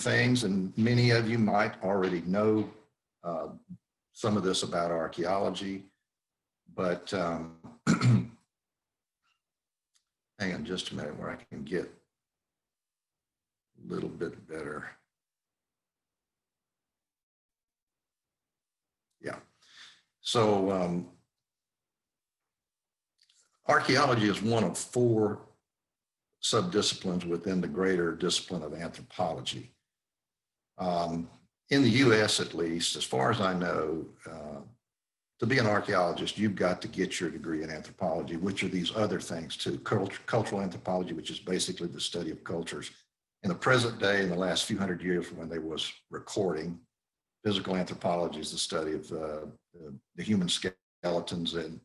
things, and many of you might already know some of this about archaeology, but hang on just a minute where I can get a little bit better. Yeah. So archaeology is one of 4 subdisciplines within the greater discipline of anthropology. In the US, at least, as far as I know, to be an archaeologist, you've got to get your degree in anthropology, which are these other things too. Cultural anthropology, which is basically the study of cultures. In the present day, in the last few hundred years when there was recording, physical anthropology is the study of the human skeletons and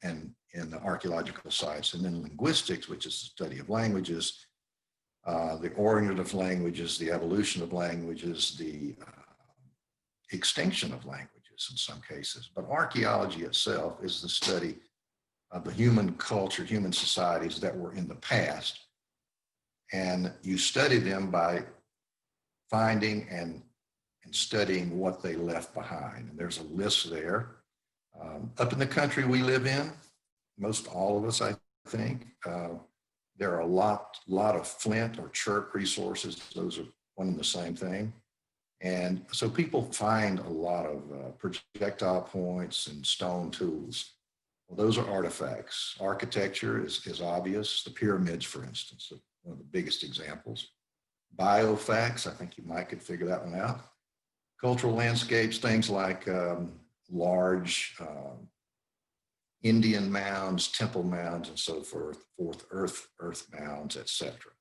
the archaeological sites. And then linguistics, which is the study of languages, the origin of languages, the evolution of languages, the extinction of languages in some cases. But archaeology itself is the study of the human culture, human societies that were in the past. And you study them by finding and studying what they left behind. And there's a list there. Up in the country we live in, most all of us, I think, there are a lot of flint or chert resources. Those are one and the same thing. And so people find a lot of projectile points and stone tools. Well, those are artifacts. Architecture is obvious. The pyramids, for instance, are one of the biggest examples. Biofacts, I think you might could figure that one out. Cultural landscapes, things like large Indian mounds, temple mounds, and so forth, earth mounds, etc.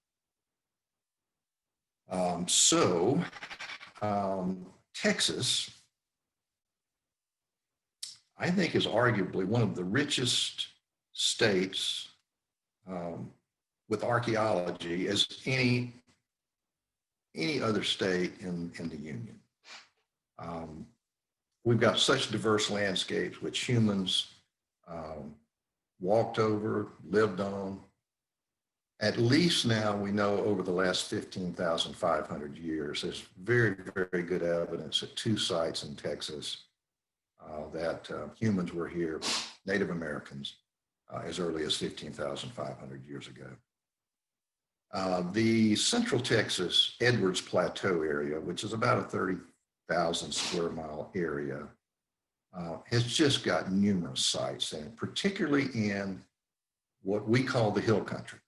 Texas, I think, is arguably one of the richest states with archaeology as any other state in the Union. We've got such diverse landscapes which humans walked over, lived on. At least now we know over the last 15,500 years, there's very, very good evidence at 2 sites in Texas that humans were here, Native Americans, as early as 15,500 years ago. The Central Texas Edwards Plateau area, which is about a 30,000 square mile area, has just got numerous sites, and particularly in what we call the hill country.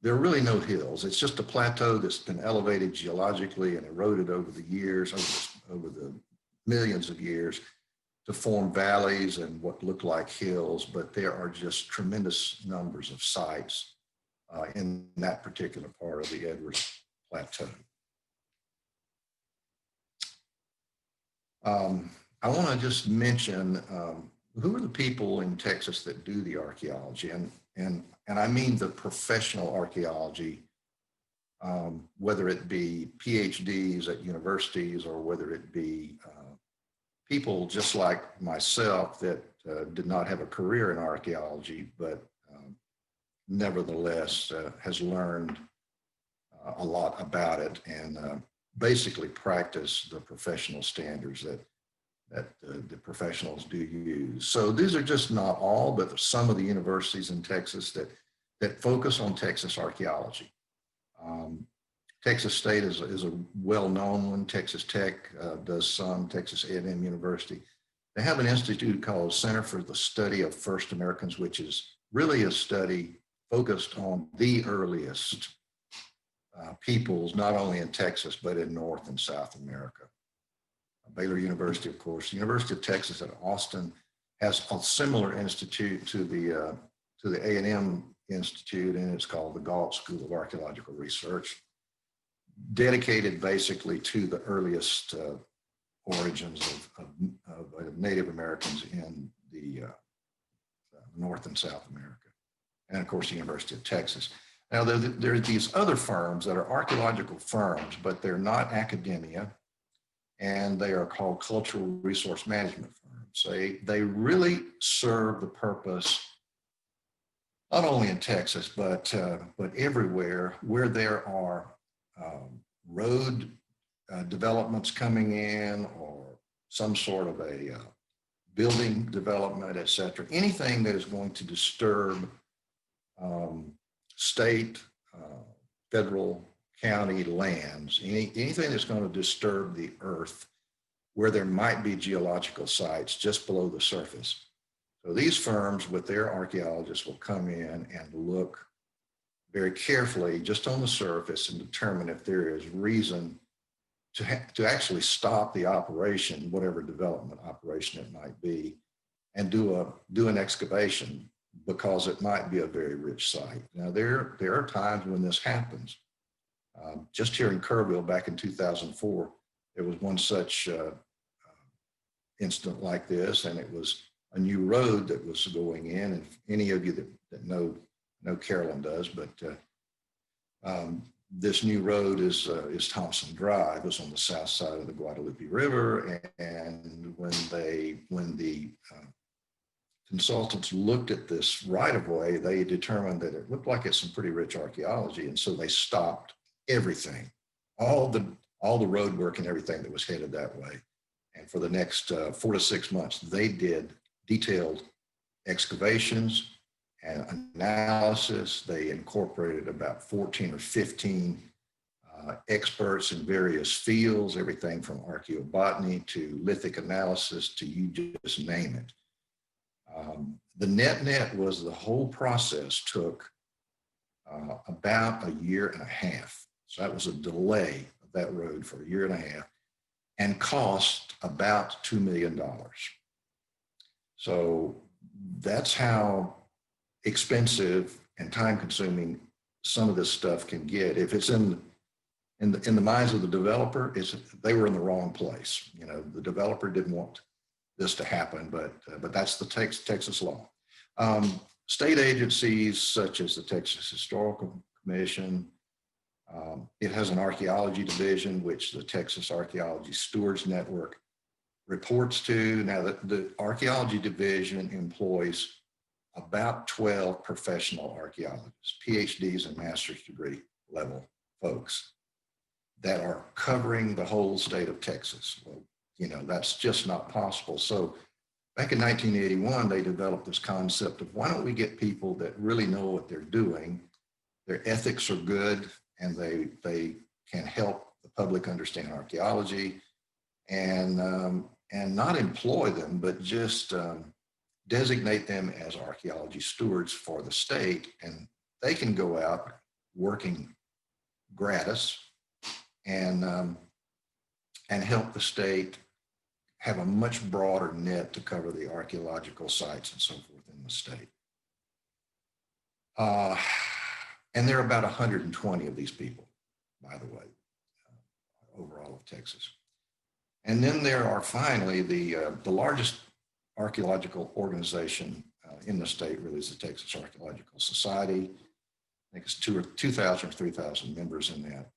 There are really no hills. It's just a plateau that's been elevated geologically and eroded over the years, over the millions of years, to form valleys and what look like hills, but there are just tremendous numbers of sites in that particular part of the Edwards Plateau. I want to just mention who are the people in Texas that do the archaeology, and I mean the professional archaeology, whether it be PhDs at universities or whether it be people just like myself that did not have a career in archaeology, but nevertheless has learned a lot about it and basically practice the professional standards that the professionals do use. So these are just not all, but some of the universities in Texas that focus on Texas archaeology. Texas State is a well-known one. Texas Tech does some, Texas A&M University. They have an institute called Center for the Study of First Americans, which is really a study focused on the earliest peoples, not only in Texas, but in North and South America. Baylor University, of course. University of Texas at Austin has a similar institute to the A&M Institute, and it's called the Galt School of Archaeological Research, dedicated basically to the earliest origins of Native Americans in the North and South America. And of course, the University of Texas. Now, there are these other firms that are archaeological firms, but they're not academia, and they are called cultural resource management firms. They really serve the purpose, not only in Texas, but everywhere where there are road developments coming in, or some sort of a building development, et cetera. Anything that is going to disturb state, federal, county lands, anything that's going to disturb the earth where there might be geological sites just below the surface. So these firms with their archaeologists will come in and look very carefully just on the surface and determine if there is reason to actually stop the operation, whatever development operation it might be, and do an excavation, because it might be a very rich site. Now, there are times when this happens. Just here in Kerrville back in 2004, there was one such incident like this, and it was a new road that was going in. And any of you that know Carolyn does, but this new road is Thompson Drive. It's on the south side of the Guadalupe River, and when the consultants looked at this right-of-way, they determined that it looked like it's some pretty rich archaeology, and so they stopped everything, all the road work and everything that was headed that way. And for the next 4 to 6 months, they did detailed excavations and analysis. They incorporated about 14 or 15 experts in various fields, everything from archaeobotany to lithic analysis to you just name it. The net was the whole process took about a year and a half. So that was a delay of that road for a year and a half, and cost about $2 million. So that's how expensive and time consuming some of this stuff can get. If it's in the minds of the developer, they were in the wrong place. You know, the developer didn't want this to happen, but that's the Texas law. State agencies such as the Texas Historical Commission, it has an archaeology division, which the Texas Archaeology Stewards Network reports to. Now, the archaeology division employs about 12 professional archaeologists, PhDs and master's degree level folks that are covering the whole state of Texas. Well, you know, that's just not possible. So back in 1981, they developed this concept of, why don't we get people that really know what they're doing, their ethics are good, and they can help the public understand archaeology, and not employ them, but just designate them as archaeology stewards for the state, and they can go out working gratis and help the state have a much broader net to cover the archaeological sites and so forth in the state. And there are about 120 of these people, by the way, overall of Texas. And then there are finally the largest archaeological organization in the state really is the Texas Archaeological Society. I think it's 2,000 or 3,000 members in that.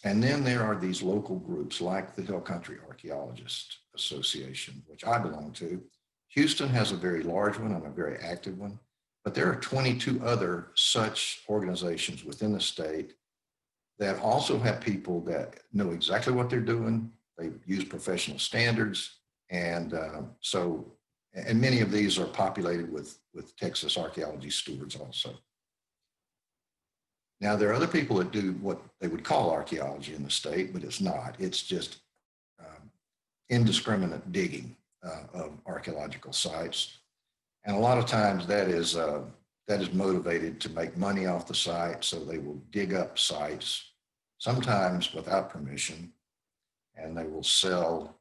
And then there are these local groups like the Hill Country Archaeologist Association, which I belong to. Houston has a very large one and a very active one, but there are 22 other such organizations within the state that also have people that know exactly what they're doing. They use professional standards. And and many of these are populated with Texas archaeology stewards also. Now, there are other people that do what they would call archaeology in the state, but it's not. It's just indiscriminate digging of archaeological sites. And a lot of times that is motivated to make money off the site. So they will dig up sites, sometimes without permission, and they will sell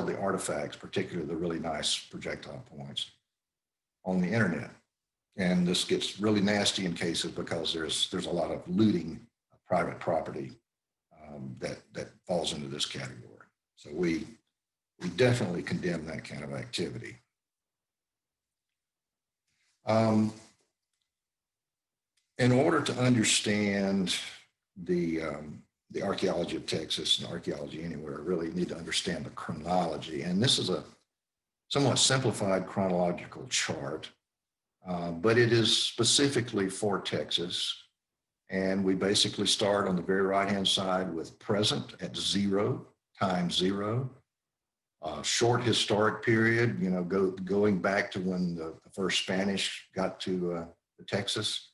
the artifacts, particularly the really nice projectile points, on the internet. And this gets really nasty in cases because there's a lot of looting of private property that falls into this category. So we definitely condemn that kind of activity. In order to understand the archaeology of Texas and archaeology anywhere, really need to understand the chronology. And this is a somewhat simplified chronological chart, but it is specifically for Texas. And we basically start on the very right-hand side with present at 0 times 0. Short historic period, you know, going back to when the first Spanish got to Texas,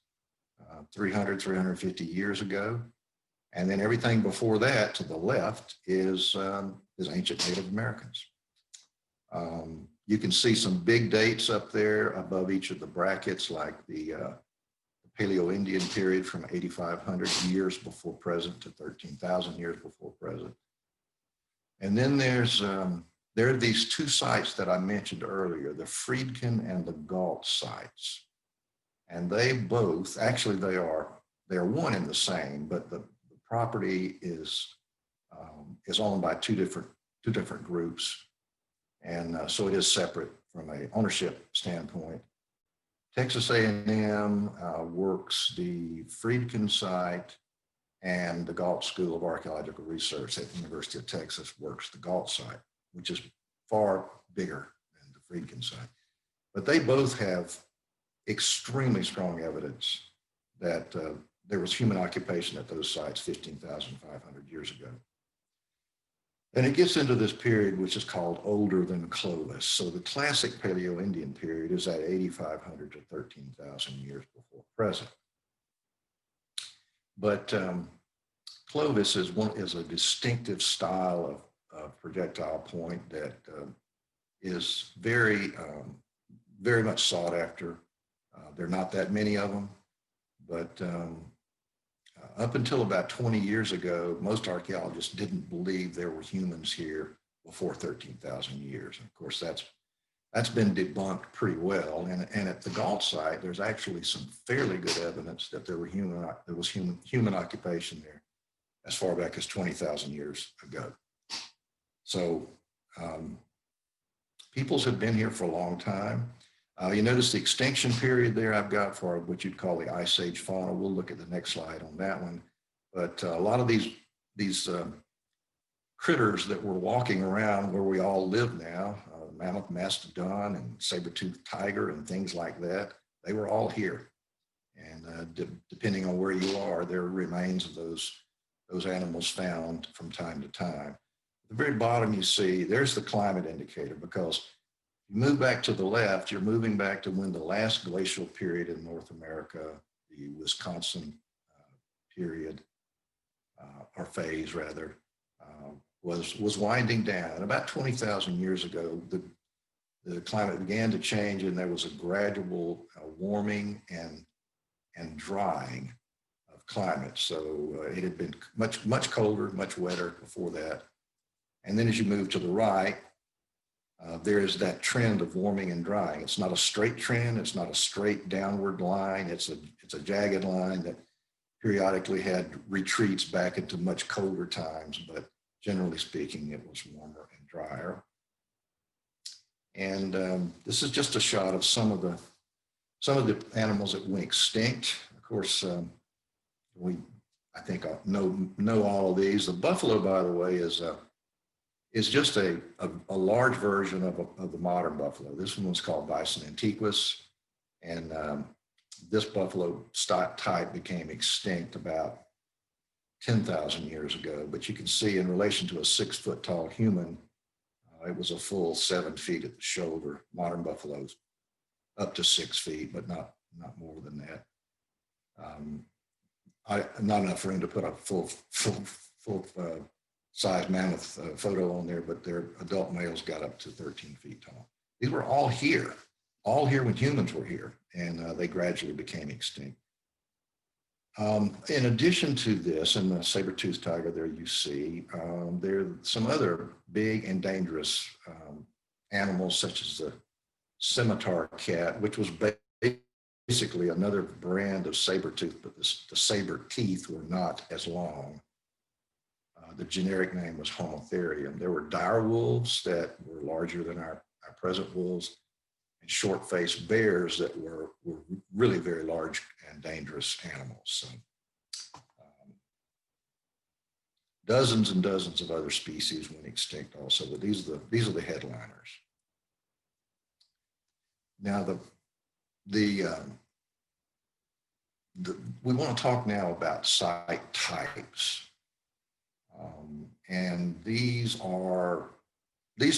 350 years ago. And then everything before that to the left is ancient Native Americans. You can see some big dates up there above each of the brackets, like the Paleoindian period from 8,500 years before present to 13,000 years before present. And then there are these two sites that I mentioned earlier, the Friedkin and the Galt sites. And they both, actually they're one and the same, but the property is owned by two different groups. And so it is separate from an ownership standpoint. Texas A&M works the Friedkin site, and the Galt School of Archaeological Research at the University of Texas works the Galt site, which is far bigger than the Friedkin site. But they both have extremely strong evidence that there was human occupation at those sites 15,500 years ago. And it gets into this period, which is called older than Clovis. So the classic Paleoindian period is at 8,500 to 13,000 years before present. But Clovis is a distinctive style of projectile point that is very much sought after. There are not that many of them, but up until about 20 years ago, most archaeologists didn't believe there were humans here before 13,000 years. And of course, that's been debunked pretty well. And at the Galt site, there's actually some fairly good evidence that there was human occupation there as far back as 20,000 years ago. So peoples have been here for a long time. You notice the extinction period there I've got for what you'd call the Ice Age fauna. We'll look at the next slide on that one. But a lot of these critters that were walking around where we all live now, mammoth mastodon and saber-toothed tiger and things like that, they were all here. And depending on where you are, there are remains of those animals found from time to time. At the very bottom you see, there's the climate indicator, because you move back to the left, you're moving back to when the last glacial period in North America, the Wisconsin period, or phase rather, was winding down. And about 20,000 years ago, the climate began to change, and there was a gradual warming and drying of climate. So it had been much colder, much wetter before that. And then as you move to the right, there is that trend of warming and drying. It's not a straight trend. It's not a straight downward line. It's a jagged line that periodically had retreats back into much colder times, but generally speaking, it was warmer and drier. And this is just a shot of some of the animals that went extinct. Of course, I think I know all of these. The buffalo, by the way, is just a large version of the modern buffalo. This one was called Bison antiquus, and this buffalo type became extinct about 10,000 years ago. But you can see in relation to a 6 foot tall human, it was a full 7 feet at the shoulder. Modern buffaloes up to 6 feet, but not more than that. Not enough for him to put a full size mammoth photo on there, but their adult males got up to 13 feet tall. These were all here when humans were here, and they gradually became extinct. In addition to this, and the saber-toothed tiger there you see, there are some other big and dangerous animals, such as the scimitar cat, which was basically another brand of saber-tooth, but the saber teeth were not as long. The generic name was Homotherium. There were dire wolves that were larger than our present wolves, and short-faced bears that were really very large and dangerous animals. So, dozens and dozens of other species went extinct also, but these are the headliners. Now the we want to talk now about site types. And these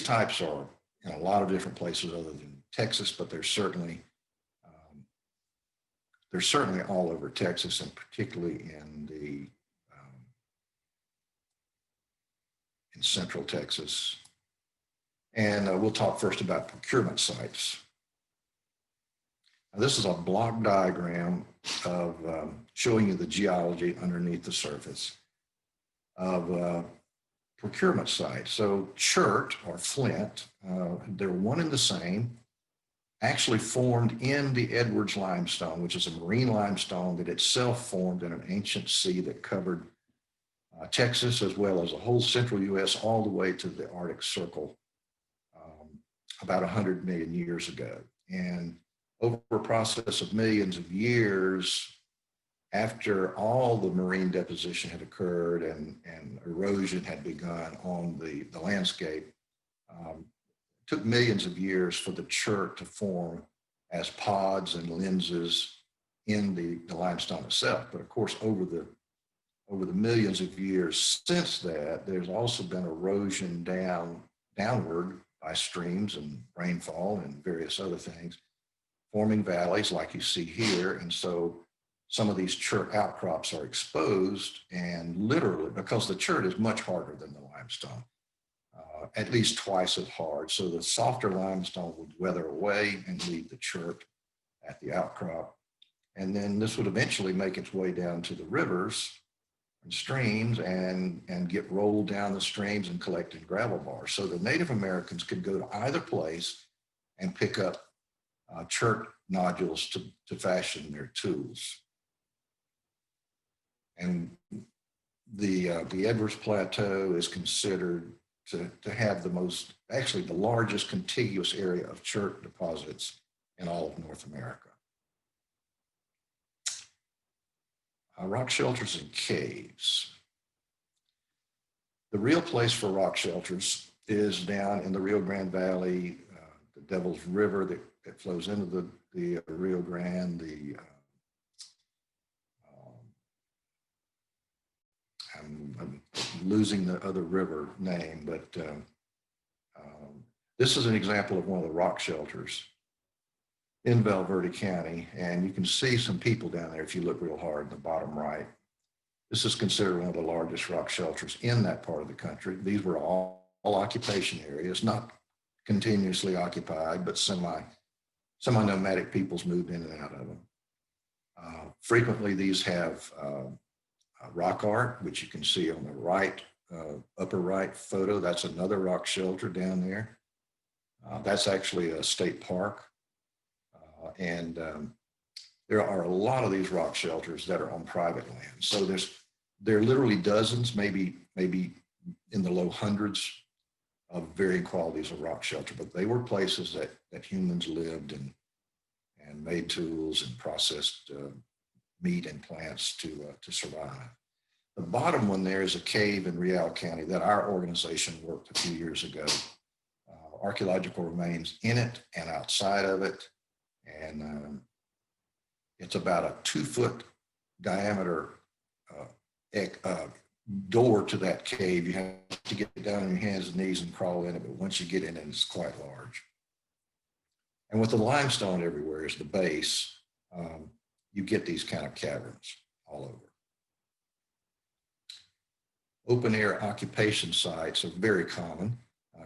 types are in a lot of different places other than Texas, but they're certainly all over Texas, and particularly in central Texas. And we'll talk first about procurement sites. Now, this is a block diagram of showing you the geology underneath the surface of procurement sites. So chert or flint, they're one and the same, actually formed in the Edwards limestone, which is a marine limestone that itself formed in an ancient sea that covered Texas as well as the whole central US all the way to the Arctic Circle about 100 million years ago. And over a process of millions of years, after all the marine deposition had occurred and erosion had begun on the landscape, it took millions of years for the chert to form as pods and lenses in the limestone itself. But of course, over the millions of years since that, there's also been erosion downward by streams and rainfall and various other things, forming valleys like you see here. And so some of these chert outcrops are exposed, and literally, because the chert is much harder than the limestone, at least twice as hard. So the softer limestone would weather away and leave the chert at the outcrop. And then this would eventually make its way down to the rivers and streams and get rolled down the streams and collect in gravel bars. So the Native Americans could go to either place and pick up chert nodules to fashion their tools. And the Edwards Plateau is considered to have actually the largest contiguous area of chert deposits in all of North America. Rock shelters and caves. The real place for rock shelters is down in the Rio Grande Valley, the Devil's River that flows into the Rio Grande, I'm losing the other river name, but this is an example of one of the rock shelters in Valverde County, and you can see some people down there if you look real hard in the bottom right. This is considered one of the largest rock shelters in that part of the country. These were all occupation areas, not continuously occupied, but semi-nomadic peoples moved in and out of them. Frequently, these have rock art, which you can see on the right, upper right photo. That's another rock shelter down there. That's actually a state park. And there are a lot of these rock shelters that are on private land. So there are literally dozens, maybe in the low hundreds of varying qualities of rock shelter, but they were places that humans lived and made tools and processed meat and plants to survive. The bottom one there is a cave in Real County that our organization worked a few years ago. Archeological remains in it and outside of it. And it's about a 2-foot diameter door to that cave. You have to get down on your hands and knees and crawl in it, but once you get in it, it's quite large. And with the limestone everywhere as the base, you get these kind of caverns all over. Open air occupation sites are very common.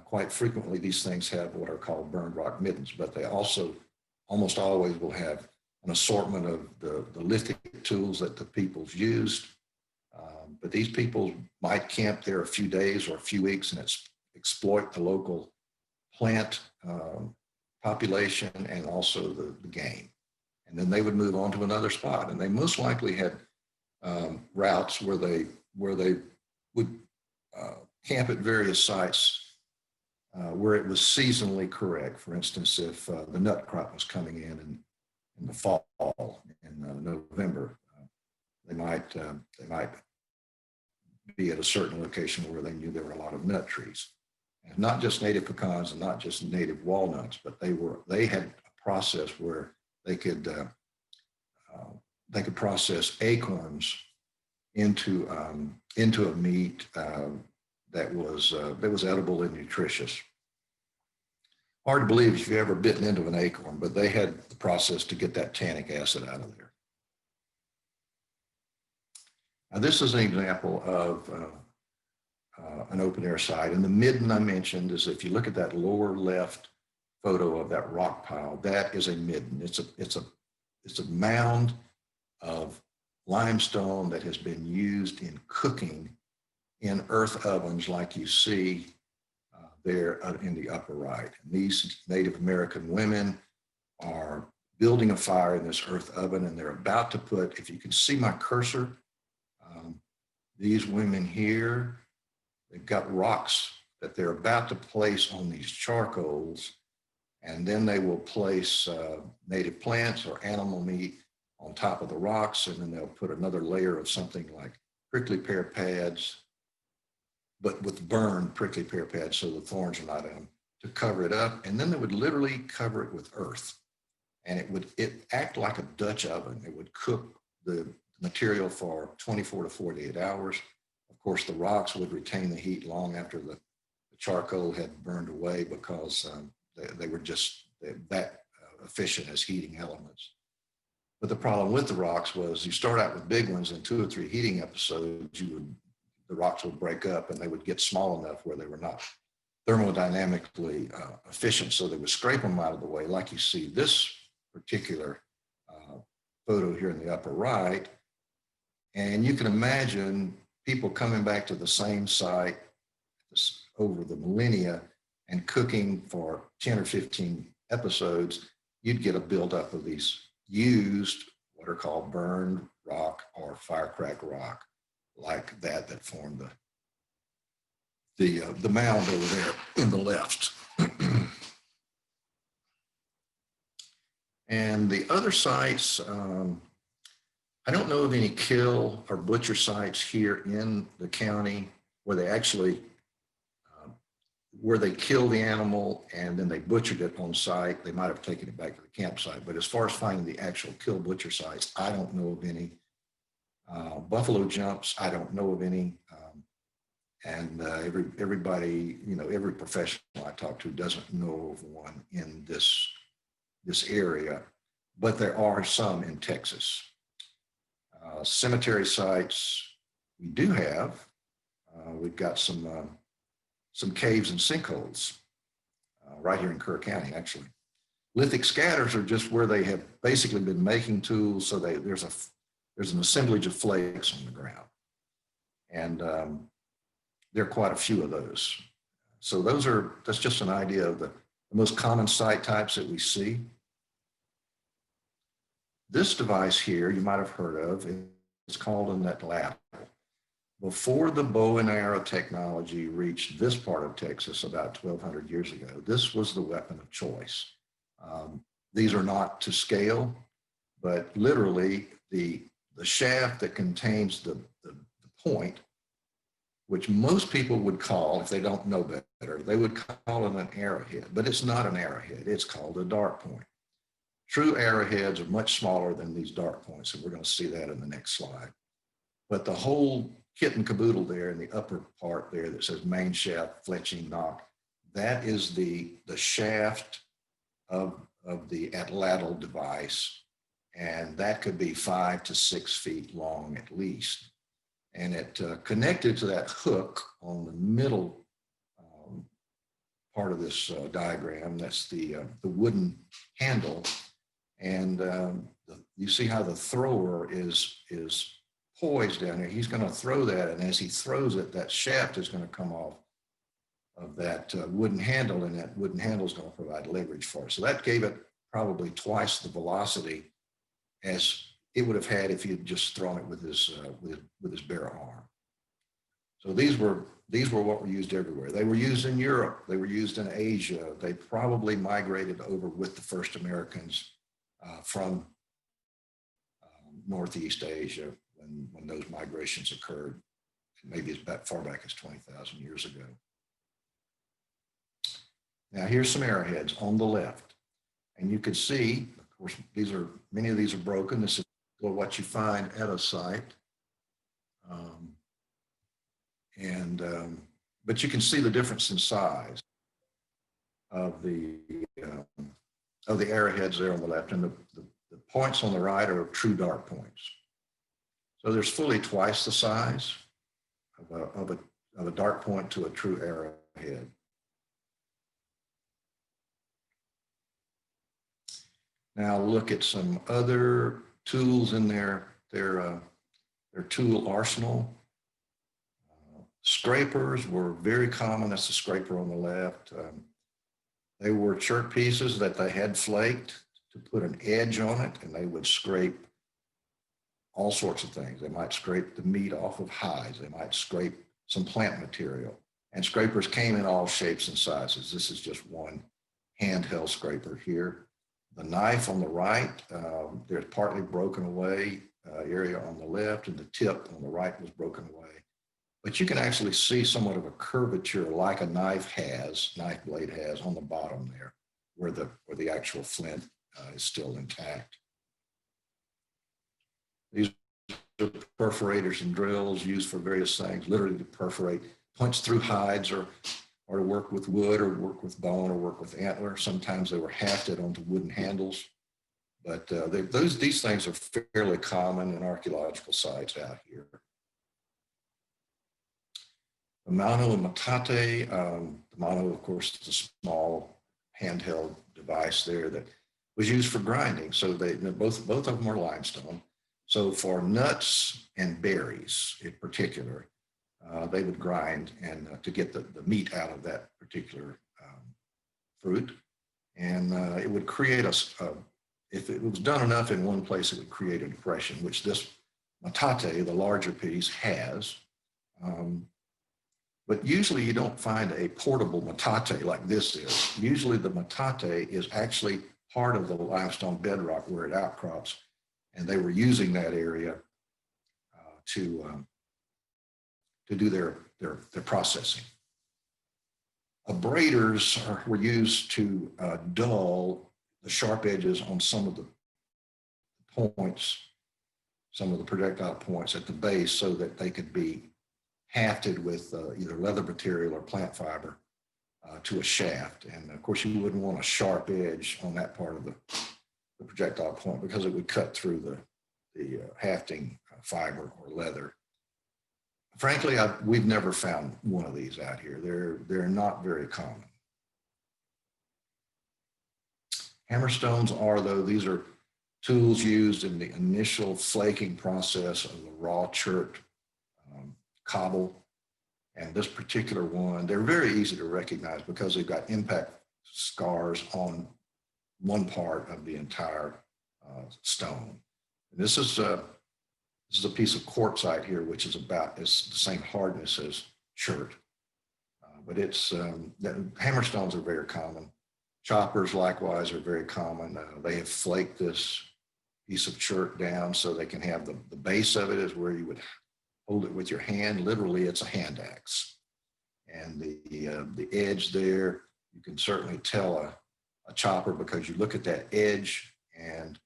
Quite frequently, these things have what are called burned rock middens, but they also almost always will have an assortment of the lithic tools that the peoples used. But these people might camp there a few days or a few weeks and exploit the local plant population and also the game. And then they would move on to another spot. And they most likely had routes where they would camp at various sites where it was seasonally correct. For instance, if the nut crop was coming in the fall, in November, they might be at a certain location where they knew there were a lot of nut trees. And not just native pecans and not just native walnuts, but they had a process where they could they could process acorns into a meat that was edible and nutritious. Hard to believe if you've ever bitten into an acorn, but they had the process to get that tannic acid out of there. Now, this is an example of an open air site. And the midden I mentioned is, if you look at that lower left photo of that rock pile, that is a midden. It's a mound of limestone that has been used in cooking in earth ovens like you see there in the upper right. And these Native American women are building a fire in this earth oven, and they're about to put, if you can see my cursor, these women here, they've got rocks that they're about to place on these charcoals, and then they will place native plants or animal meat on top of the rocks, and then they'll put another layer of something like prickly pear pads, but with burned prickly pear pads so the thorns are not in, to cover it up. And then they would literally cover it with earth. And it act like a Dutch oven. It would cook the material for 24 to 48 hours. Of course, the rocks would retain the heat long after the charcoal had burned away, because they were just that efficient as heating elements. But the problem with the rocks was, you start out with big ones, and 2 or 3 heating episodes, the rocks would break up and they would get small enough where they were not thermodynamically efficient. So they would scrape them out of the way, like you see this particular photo here in the upper right. And you can imagine people coming back to the same site over the millennia and cooking for 10 or 15 episodes. You'd get a buildup of these used, what are called burned rock or firecrack rock, like that formed the mound over there in the left. And the other sites, I don't know of any kill or butcher sites here in the county where they actually, where they killed the animal and then they butchered it on site. They might have taken it back to the campsite. But as far as finding the actual kill butcher sites, I don't know of any. Buffalo jumps, I don't know of any. And everybody, every professional I talk to doesn't know of one in this area, but there are some in Texas. Cemetery sites, we do have. We've got some caves and sinkholes right here in Kerr County, actually. Lithic scatters are just where they have basically been making tools, so there's an assemblage of flakes on the ground. And there are quite a few of those. So that's just an idea of the most common site types that we see. This device here, you might have heard of, it's called an atlatl. Before the bow and arrow technology reached this part of Texas about 1,200 years ago, this was the weapon of choice. These are not to scale, but literally the shaft that contains the point, which most people would call, if they don't know better, they would call it an arrowhead, but it's not an arrowhead, it's called a dart point. True arrowheads are much smaller than these dart points, and we're going to see that in the next slide. But the whole kit and caboodle there in the upper part there that says main shaft, fletching, nock, that is the shaft of the atlatl device, and that could be 5 to 6 feet long at least. And it connected to that hook on the middle part of this diagram. That's the wooden handle. And you see how the thrower is poised down here. He's going to throw that, and as he throws it, that shaft is going to come off of that wooden handle, and that wooden handle is going to provide leverage for it. So that gave it probably twice the velocity as it would have had if he had just thrown it with his bare arm. So these were what were used everywhere. They were used in Europe. They were used in Asia. They probably migrated over with the first Americans from Northeast Asia when those migrations occurred, maybe as far back as 20,000 years ago. Now here's some arrowheads on the left, and you can see, of course, many of these are broken. This is or what you find at a site. Um, but you can see the difference in size of the arrowheads there on the left, and the points on the right are true dark points. So there's fully twice the size of a dark point to a true arrowhead. Now look at some other tools in their tool arsenal. Scrapers were very common. That's the scraper on the left. They were chert pieces that they had flaked to put an edge on it, and they would scrape all sorts of things. They might scrape the meat off of hides. They might scrape some plant material. And scrapers came in all shapes and sizes. This is just one handheld scraper here. The knife on the right, there's partly broken away area on the left, and the tip on the right was broken away. But you can actually see somewhat of a curvature like a knife blade has on the bottom there, where the actual flint is still intact. These are perforators and drills used for various things, literally to perforate, punch through hides or to work with wood or work with bone or work with antler. Sometimes they were hafted onto wooden handles. But these things are fairly common in archaeological sites out here. The mano and matate, the mano, of course, is a small handheld device there that was used for grinding. So both of them are limestone. So for nuts and berries in particular, they would grind and to get the meat out of that particular fruit. And it would create if it was done enough in one place, it would create a depression, which this matate, the larger piece, has. But usually you don't find a portable matate like this is. Usually the matate is actually part of the limestone bedrock where it outcrops, and they were using that area to do their processing. Abraders were used to dull the sharp edges on some of the points, some of the projectile points at the base, so that they could be hafted with either leather material or plant fiber to a shaft. And of course, you wouldn't want a sharp edge on that part of the projectile point because it would cut through the hafting fiber or leather. Frankly, we've never found one of these out here. They're not very common. Hammerstones are, though, these are tools used in the initial flaking process of the raw chert cobble. And this particular one, they're very easy to recognize because they've got impact scars on one part of the entire stone. And this is a piece of quartzite here, which is about the same hardness as chert. But hammerstones are very common. Choppers, likewise, are very common. They have flaked this piece of chert down so they can have the base of it is where you would hold it with your hand. Literally, it's a hand axe. And the edge there, you can certainly tell a chopper because you look at that edge and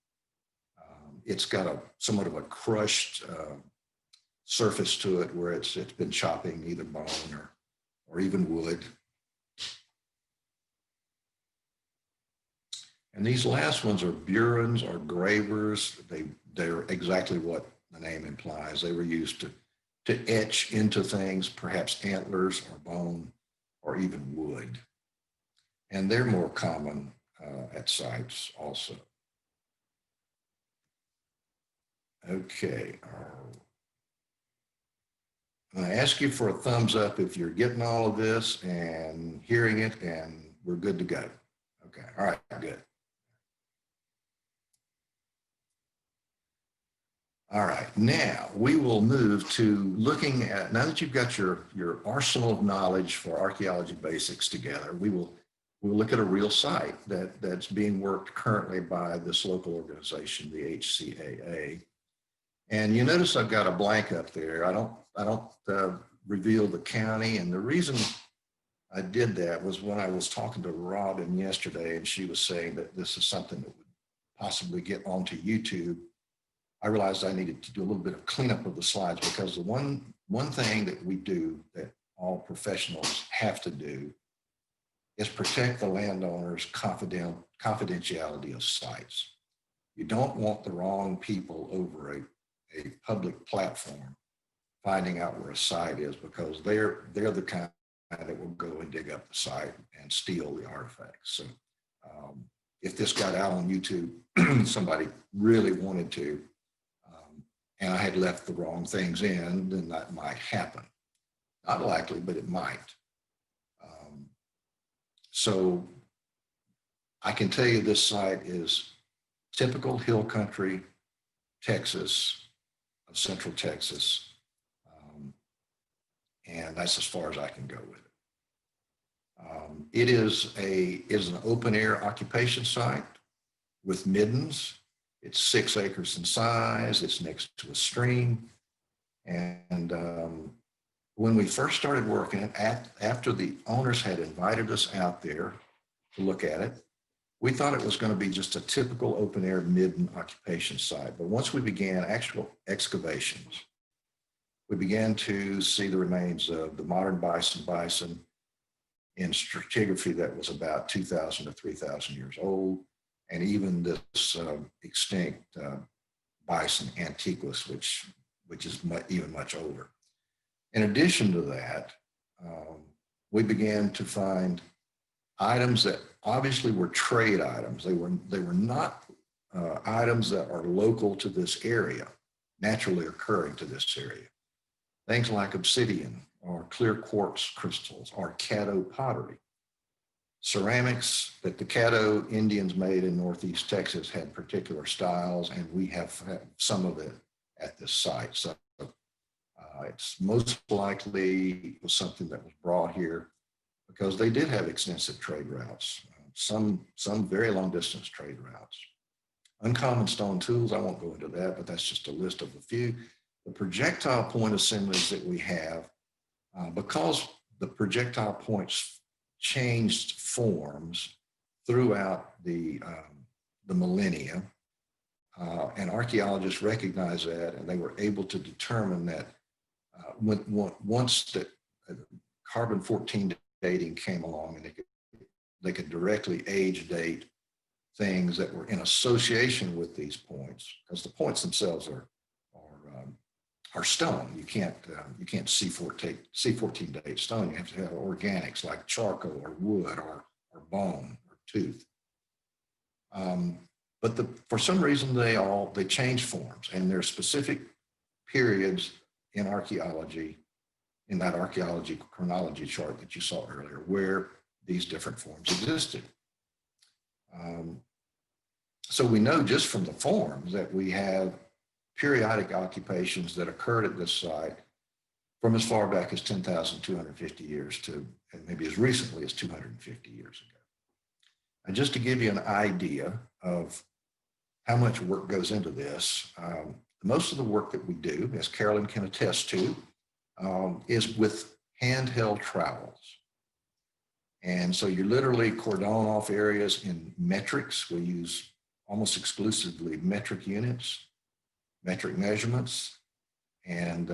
it's got somewhat of a crushed surface to it where it's been chopping either bone or even wood. And these last ones are burins or gravers. They're exactly what the name implies. They were used to etch into things, perhaps antlers or bone or even wood. And they're more common at sites also. Okay. I ask you for a thumbs up if you're getting all of this and hearing it, and we're good to go. Okay. All right. Good. All right, now we will move to looking at, now that you've got your arsenal of knowledge for archaeology basics together, we'll look at a real site that's being worked currently by this local organization, the HCAA. And you notice I've got a blank up there. I don't reveal the county, and the reason I did that was when I was talking to Robin yesterday, and she was saying that this is something that would possibly get onto YouTube. I realized I needed to do a little bit of cleanup of the slides, because the one thing that we do that all professionals have to do is protect the landowner's confidentiality of sites. You don't want the wrong people over a public platform finding out where a site is, because they're the kind that will go and dig up the site and steal the artifacts. So if this got out on YouTube, somebody really wanted to, and I had left the wrong things in, then that might happen. Not likely, but it might. So I can tell you this site is typical hill country, Texas, central Texas. And that's as far as I can go with it. It is an open air occupation site with middens. It's 6 acres in size. It's next to a stream. And when we first started working, after the owners had invited us out there to look at it, we thought it was going to be just a typical open air midden occupation site. But once we began actual excavations, we began to see the remains of the modern bison in stratigraphy that was about 2,000 to 3,000 years old, and even this extinct bison antiquus, which is even much older. In addition to that, we began to find items that obviously were trade items. They were not items that are local to this area, naturally occurring to this area. Things like obsidian or clear quartz crystals or Caddo pottery. Ceramics that the Caddo Indians made in Northeast Texas had particular styles, and we have some of it at this site. So it's most likely was something that was brought here because they did have extensive trade routes, some very long distance trade routes. Uncommon stone tools, I won't go into that, but that's just a list of a few. The projectile point assemblies that we have, because the projectile points changed forms throughout the millennia, and archaeologists recognized that, and they were able to determine that once the carbon-14 dating came along, and they could directly age date things that were in association with these points, because the points themselves are stone. You can't C14 date stone. You have to have organics like charcoal or wood or bone or tooth. But for some reason they change forms, and there are specific periods in archaeology, in that archaeology chronology chart that you saw earlier, where these different forms existed. So we know just from the forms that we have periodic occupations that occurred at this site from as far back as 10,250 years to and maybe as recently as 250 years ago. And just to give you an idea of how much work goes into this, most of the work that we do, as Carolyn can attest to, is with handheld trowels. And so you literally cordon off areas in metrics. We use almost exclusively metric units, metric measurements, and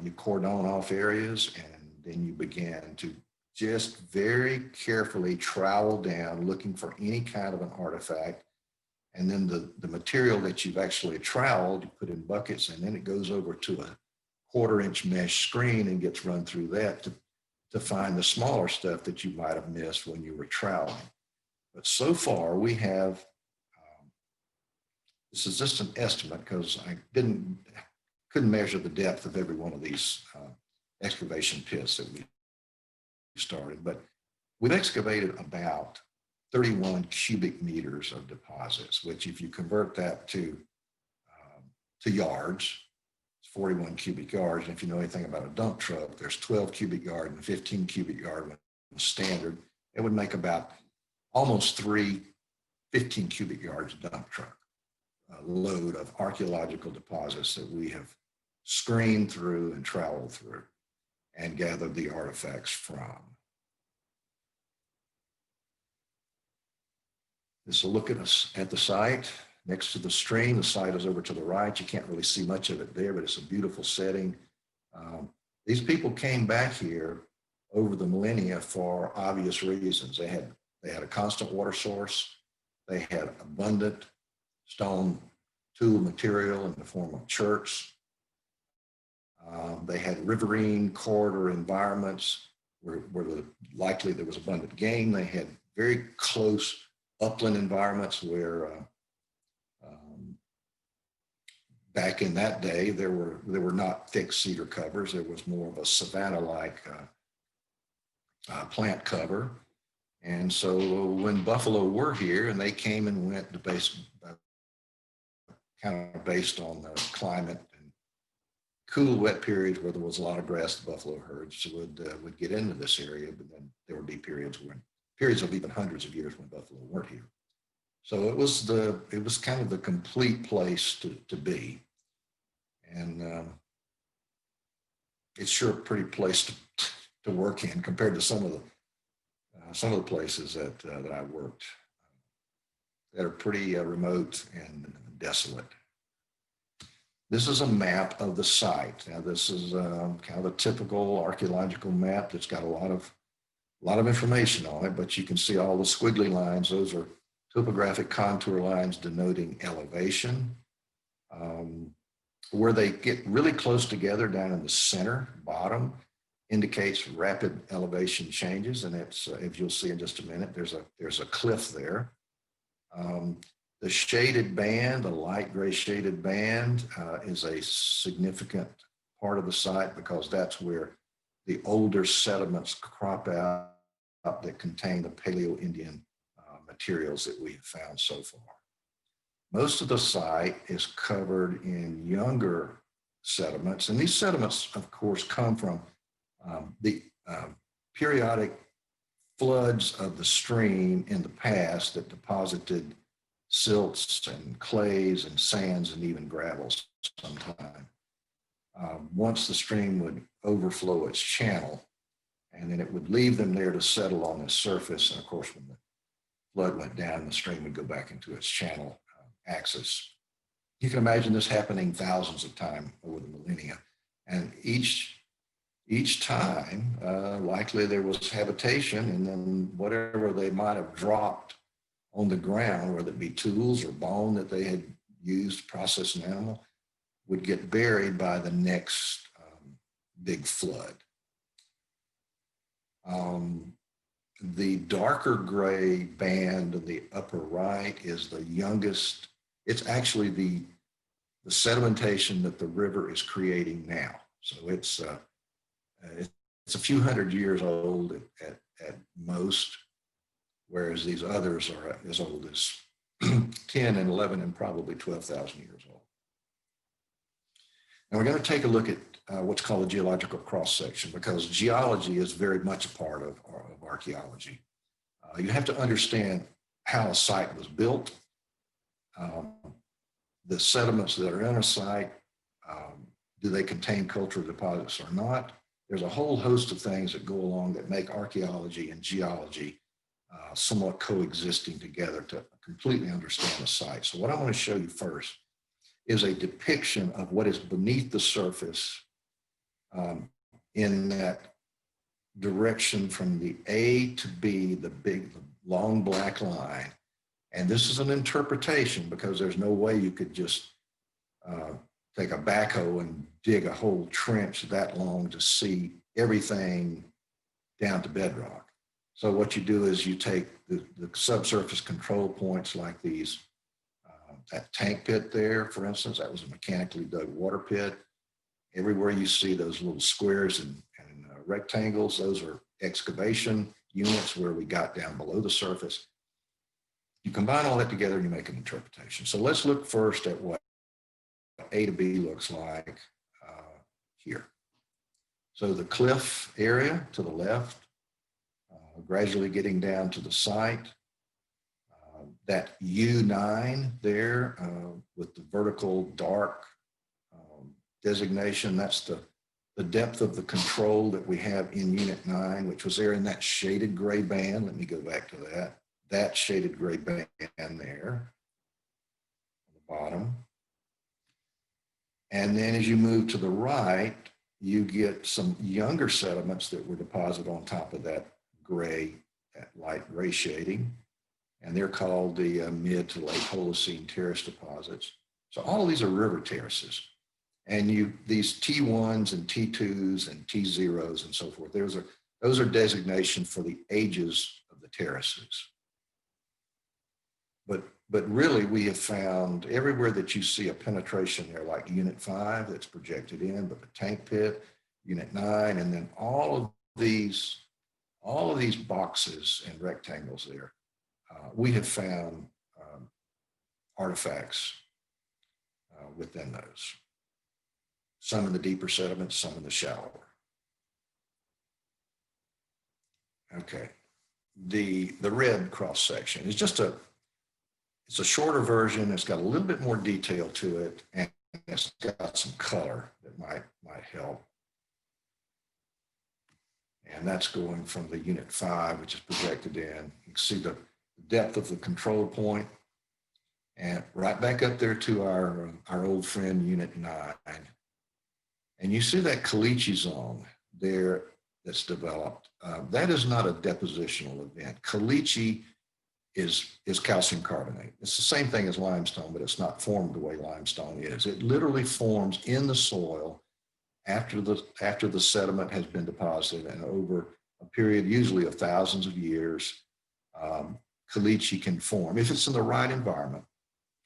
you cordon off areas, and then you begin to just very carefully trowel down, looking for any kind of an artifact. And then the material that you've actually troweled, you put in buckets, and then it goes over to a 1/4-inch mesh screen and gets run through that to find the smaller stuff that you might have missed when you were troweling. But so far we have, this is just an estimate because I couldn't measure the depth of every one of these excavation pits that we started, but we've excavated about 31 cubic meters of deposits, which if you convert that to yards, it's 41 cubic yards. And if you know anything about a dump truck, there's 12 cubic yard and 15 cubic yard when standard. It would make about almost 3 15 cubic yards dump truck load of archaeological deposits that we have screened through and traveled through and gathered the artifacts from. This is a look at the site. next to the stream. The site is over to the right. You can't really see much of it there, but it's a beautiful setting. These people came back here over the millennia for obvious reasons. They had a constant water source. They had abundant stone tool material in the form of church. They had riverine corridor environments where likely there was abundant game. They had very close upland environments where back in that day, there were not thick cedar covers. There was more of a savanna-like plant cover. And so when buffalo were here and they came and went kind of based on the climate and cool, wet periods where there was a lot of grass, the buffalo herds would get into this area, but then there would be periods of even hundreds of years when buffalo weren't here. So it was kind of the complete place to be. And it's sure a pretty place to work in compared to some of the places that I worked that are pretty remote and desolate. This is a map of the site. Now this is kind of a typical archaeological map that's got a lot of information on it, but you can see all the squiggly lines. Those are topographic contour lines denoting elevation. Where they get really close together down in the center, bottom, indicates rapid elevation changes, and it's if you'll see in just a minute, there's a cliff there. The shaded band, the light gray shaded band, is a significant part of the site because that's where the older sediments crop out that contain the Paleoindian materials that we've found so far. Most of the site is covered in younger sediments, and these sediments, of course, come from the periodic floods of the stream in the past that deposited silts and clays and sands and even gravels sometime. Once the stream would overflow its channel, and then it would leave them there to settle on the surface. And of course, when the flood went down, the stream would go back into its channel axis. You can imagine this happening thousands of times over the millennia. And each time, likely there was habitation, and then whatever they might have dropped on the ground, whether it be tools or bone that they had used to process an animal, would get buried by the next big flood. The darker gray band in the upper right is the youngest. It's actually the sedimentation that the river is creating now. So it's a few hundred years old at most, whereas these others are as old as 10 and 11 and probably 12,000 years old. Now we're going to take a look at what's called a geological cross-section, because geology is very much a part of archaeology. You have to understand how a site was built, the sediments that are in a site, do they contain cultural deposits or not? There's a whole host of things that go along that make archaeology and geology somewhat coexisting together to completely understand the site. So what I want to show you first is a depiction of what is beneath the surface in that direction from the A to B, the long black line. And this is an interpretation because there's no way you could just take a backhoe and dig a whole trench that long to see everything down to bedrock. So what you do is you take the subsurface control points like these, that tank pit there, for instance, that was a mechanically dug water pit. Everywhere you see those little squares and rectangles, those are excavation units where we got down below the surface. You combine all that together and you make an interpretation. So let's look first at what A to B looks like here. So the cliff area to the left, gradually getting down to the site. That U9 there with the vertical dark designation, that's the depth of the control that we have in Unit 9, which was there in that shaded gray band. Let me go back to that shaded gray band there. bottom. And then as you move to the right, you get some younger sediments that were deposited on top of that gray, that light gray shading. And they're called the mid to late Holocene terrace deposits. So all of these are river terraces. And these T1s and T2s and T0s and so forth, those are designations for the ages of the terraces. But really, we have found everywhere that you see a penetration there, like Unit 5 that's projected in, but the tank pit, Unit 9, and then all of these boxes and rectangles there, we have found artifacts within those. Some in the deeper sediments, some in the shallower. Okay, the red cross section is it's a shorter version. It's got a little bit more detail to it, and it's got some color that might help. And that's going from the Unit 5, which is projected in. You can see the depth of the control point, and right back up there to our old friend Unit 9. And you see that caliche zone there that's developed. That is not a depositional event. Caliche is calcium carbonate. It's the same thing as limestone, but it's not formed the way limestone is. It literally forms in the soil after the sediment has been deposited, and over a period usually of thousands of years, caliche can form, if it's in the right environment,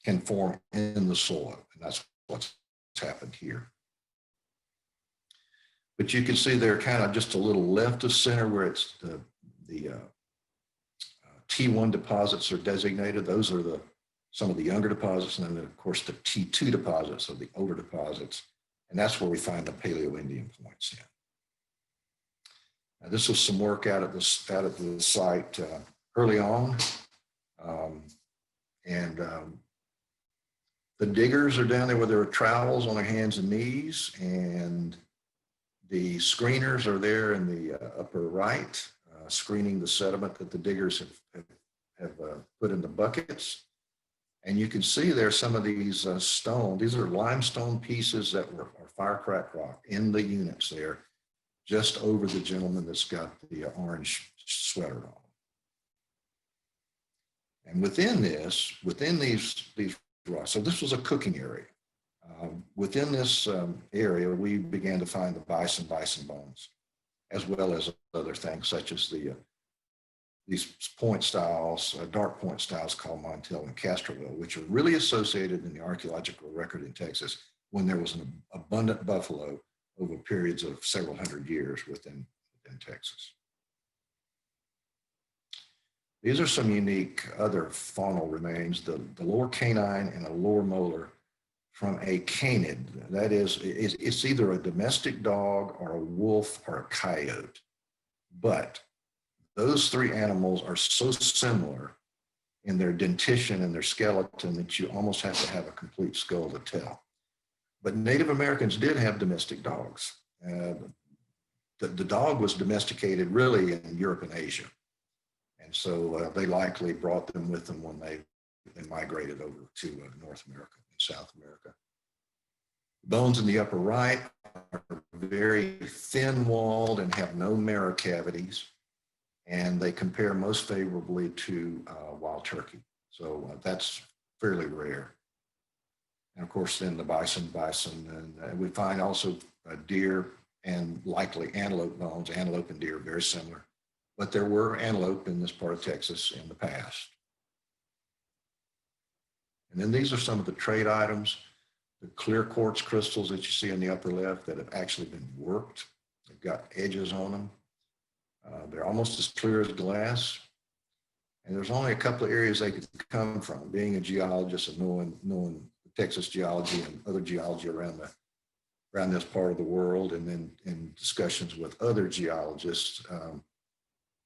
can form in the soil, and that's what's happened here. But you can see they're kind of just a little left of center where it's the T1 deposits are designated. Those are some of the younger deposits, and then of course the T2 deposits are the older deposits, and that's where we find the Paleoindian points in. Now, this was some work out at the site early on, the diggers are down there with their trowels on their hands and knees, and the screeners are there in the upper right, screening the sediment that the diggers have put in the buckets. And you can see there some of these stone. These are limestone pieces that are firecrack rock in the units there, just over the gentleman that's got the orange sweater on. And within these rocks, so this was a cooking area. Within this area, we began to find the bison bones, as well as other things such as these point styles, dark point styles called Montel and Castroville, which are really associated in the archaeological record in Texas when there was an abundant buffalo over periods of several hundred years within Texas. These are some unique other faunal remains, the lower canine and a lower molar from a canid. That is, it's either a domestic dog or a wolf or a coyote. But those three animals are so similar in their dentition and their skeleton that you almost have to have a complete skull to tell. But Native Americans did have domestic dogs. The dog was domesticated really in Europe and Asia. And so they likely brought them with them when they migrated over to North America and South America. Bones in the upper right are very thin-walled and have no marrow cavities, and they compare most favorably to wild turkey. So that's fairly rare. And of course, then the bison, and we find also deer and likely antelope bones. Antelope and deer are very similar, but there were antelope in this part of Texas in the past. And then these are some of the trade items, the clear quartz crystals that you see in the upper left that have actually been worked. They've got edges on them. They're almost as clear as glass. And there's only a couple of areas they could come from. Being a geologist and knowing Texas geology and other geology around this part of the world, and then in discussions with other geologists,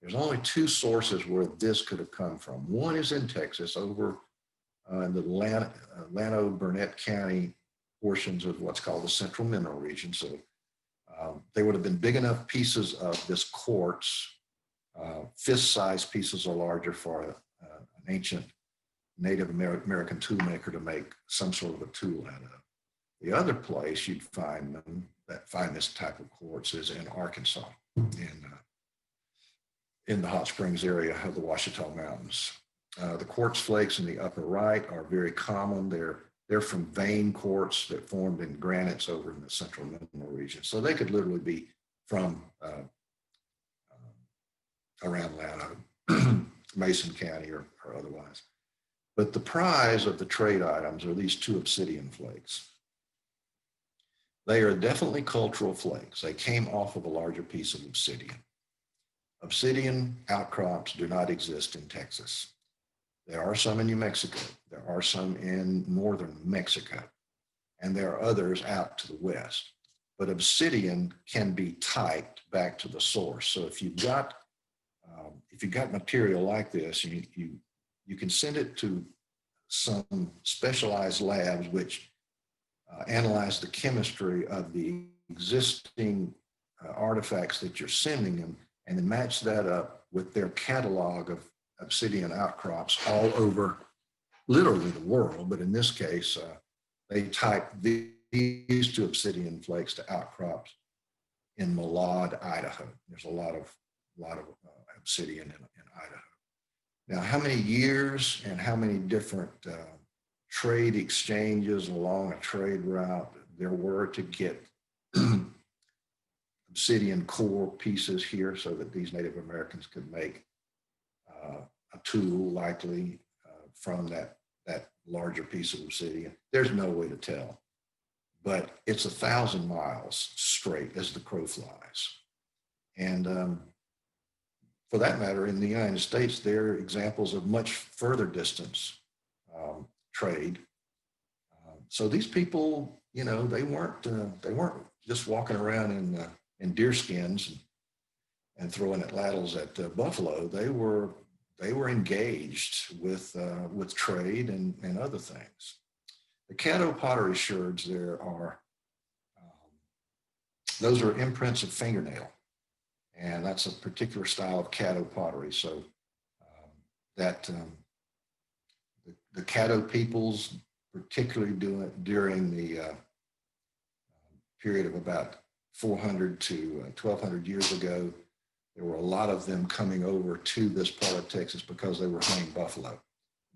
there's only two sources where this could have come from. One is in Texas, over in the Llano-Burnett County portions of what's called the Central Mineral Region. So they would have been big enough pieces of this quartz, fist-sized pieces or larger for an ancient Native American toolmaker to make some sort of a tool out of. The other place you'd find them that find this type of quartz is in Arkansas, in the Hot Springs area of the Ouachita Mountains. The quartz flakes in the upper right are very common. They're from vein quartz that formed in granites over in the central mineral region. So they could literally be from around Atlanta, Mason County, or otherwise. But the prize of the trade items are these two obsidian flakes. They are definitely cultural flakes. They came off of a larger piece of obsidian. Obsidian outcrops do not exist in Texas. There are some in New Mexico. There are some in northern Mexico. And there are others out to the west. But obsidian can be typed back to the source. So if you've got material like this, you can send it to some specialized labs which analyze the chemistry of the existing artifacts that you're sending them, and then match that up with their catalog of obsidian outcrops all over literally the world. But in this case, they type these two obsidian flakes to outcrops in Malad, Idaho. There's a lot of obsidian in Idaho. Now, how many years and how many different trade exchanges along a trade route there were to get obsidian core pieces here so that these Native Americans could make a tool likely from that larger piece of obsidian. There's no way to tell, but it's 1,000 miles straight as the crow flies. And for that matter, in the United States, there are examples of much further distance trade. So these people, they weren't just walking around in deer skins and throwing at ladles at buffalo. They were engaged with trade and other things. The Caddo pottery sherds there are, those are imprints of fingernail. And that's a particular style of Caddo pottery. So the Caddo peoples, particularly during the period of about 400 to 1,200 years ago, there were a lot of them coming over to this part of Texas because they were hunting buffalo.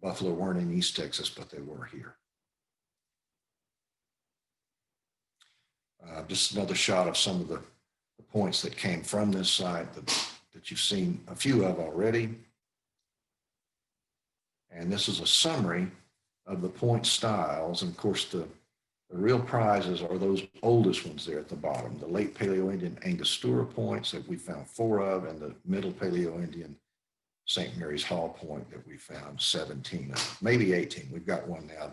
Buffalo weren't in East Texas, but they were here. Just another shot of some of the points that came from this site that you've seen a few of already. And this is a summary of the point styles. And of course, the real prizes are those oldest ones there at the bottom, the late Paleoindian Angostura points that we found 4 of, and the middle Paleoindian St. Mary's Hall point that we found 17 of, maybe 18. We've got one now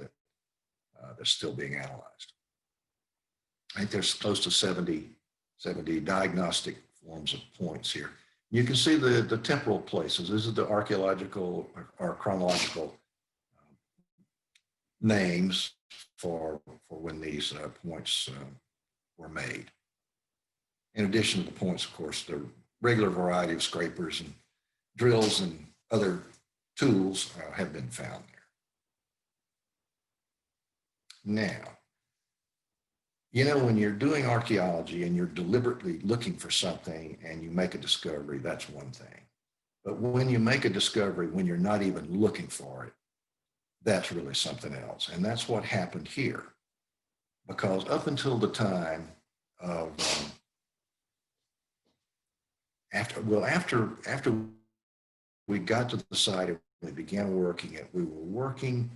that's still being analyzed. I think there's close to 70 diagnostic forms of points here. You can see the temporal places. This is the archaeological or chronological names for when these points were made. In addition to the points, of course, the regular variety of scrapers and drills and other tools have been found there. Now, when you're doing archaeology and you're deliberately looking for something and you make a discovery, that's one thing. But when you make a discovery when you're not even looking for it, that's really something else. And that's what happened here. Because up until the time of, after we got to the site and we began working it, we were working